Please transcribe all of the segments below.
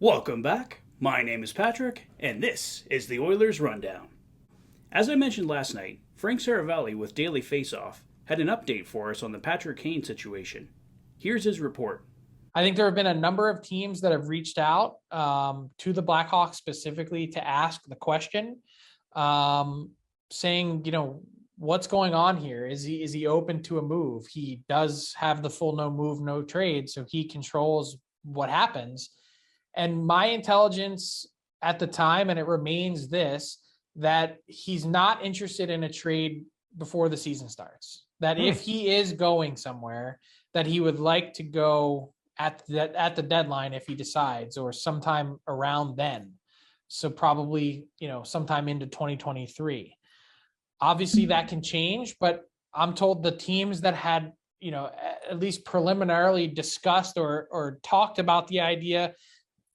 Welcome back. My name is Patrick, and this is the Oilers Rundown. As I mentioned last night, Frank Seravalli with Daily Faceoff had an update for us on the Patrick Kane situation. Here's his report. I think there have been a number of teams that have reached out to the Blackhawks specifically to ask the question, saying, what's going on here? Is he open to a move? He does have the full no move, no trade, so he controls what happens. And my intelligence at the time, and it remains this, that he's not interested in a trade before the season starts. That if he is going somewhere, that he would like to go at the deadline if he decides, or sometime around then. So probably, sometime into 2023. Obviously that can change, but I'm told the teams that had, at least preliminarily discussed or talked about the idea,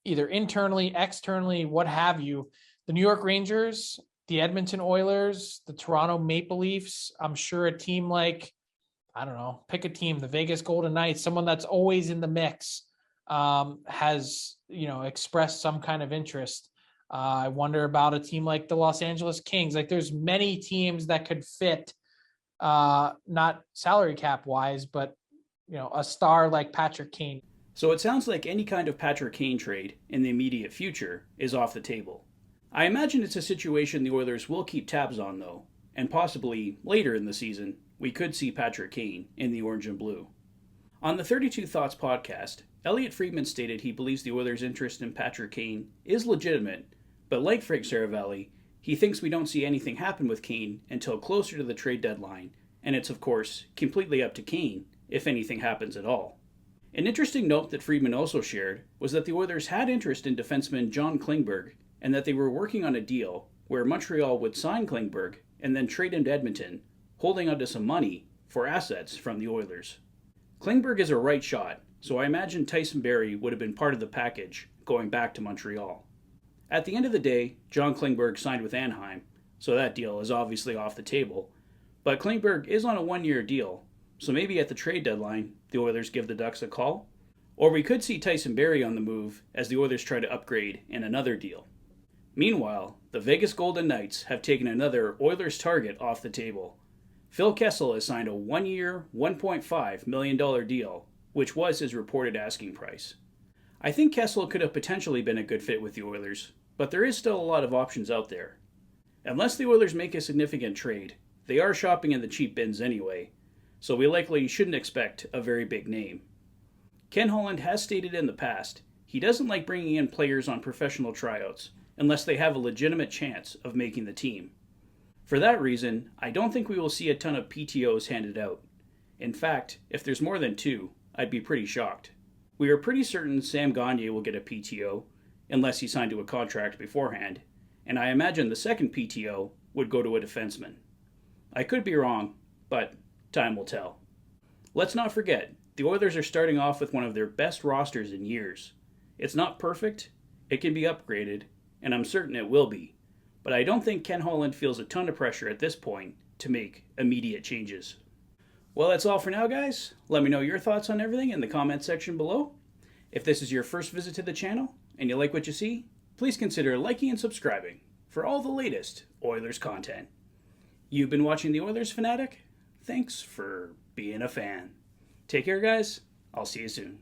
either internally, externally, what have you, the New York Rangers, the Edmonton Oilers, the Toronto Maple Leafs, I'm sure a team like, I don't know, pick a team, the Vegas Golden Knights, someone that's always in the mix, has, expressed some kind of interest. I wonder about a team like the Los Angeles Kings. Like there's many teams that could fit, not salary cap wise, but, a star like Patrick Kane. So it sounds like any kind of Patrick Kane trade in the immediate future is off the table. I imagine it's a situation the Oilers will keep tabs on, though, and possibly later in the season, we could see Patrick Kane in the orange and blue. On the 32 Thoughts podcast, Elliotte Friedman stated he believes the Oilers' interest in Patrick Kane is legitimate, but like Frank Seravalli, he thinks we don't see anything happen with Kane until closer to the trade deadline, and it's of course completely up to Kane if anything happens at all. An interesting note that Friedman also shared was that the Oilers had interest in defenseman John Klingberg, and that they were working on a deal where Montreal would sign Klingberg and then trade him to Edmonton, holding onto some money for assets from the Oilers. Klingberg is a right shot, so I imagine Tyson Barrie would have been part of the package going back to Montreal. At the end of the day, John Klingberg signed with Anaheim, so that deal is obviously off the table, but Klingberg is on a one-year deal, so maybe at the trade deadline, the Oilers give the Ducks a call. Or we could see Tyson Barrie on the move as the Oilers try to upgrade in another deal. Meanwhile, the Vegas Golden Knights have taken another Oilers target off the table. Phil Kessel has signed a one-year, $1.5 million deal, which was his reported asking price. I think Kessel could have potentially been a good fit with the Oilers, but there is still a lot of options out there. Unless the Oilers make a significant trade, they are shopping in the cheap bins anyway, so we likely shouldn't expect a very big name. Ken Holland has stated in the past he doesn't like bringing in players on professional tryouts unless they have a legitimate chance of making the team. For that reason, I don't think we will see a ton of PTOs handed out. In fact, if there's more than two, I'd be pretty shocked. We are pretty certain Sam Gagner will get a PTO, unless he signed to a contract beforehand, and I imagine the second PTO would go to a defenseman. I could be wrong, but time will tell. Let's not forget, the Oilers are starting off with one of their best rosters in years. It's not perfect, it can be upgraded, and I'm certain it will be, but I don't think Ken Holland feels a ton of pressure at this point to make immediate changes. Well, that's all for now, guys. Let me know your thoughts on everything in the comment section below. If this is your first visit to the channel and you like what you see, please consider liking and subscribing for all the latest Oilers content. You've been watching the Oilers Fanatic. Thanks for being a fan. Take care, guys. I'll see you soon.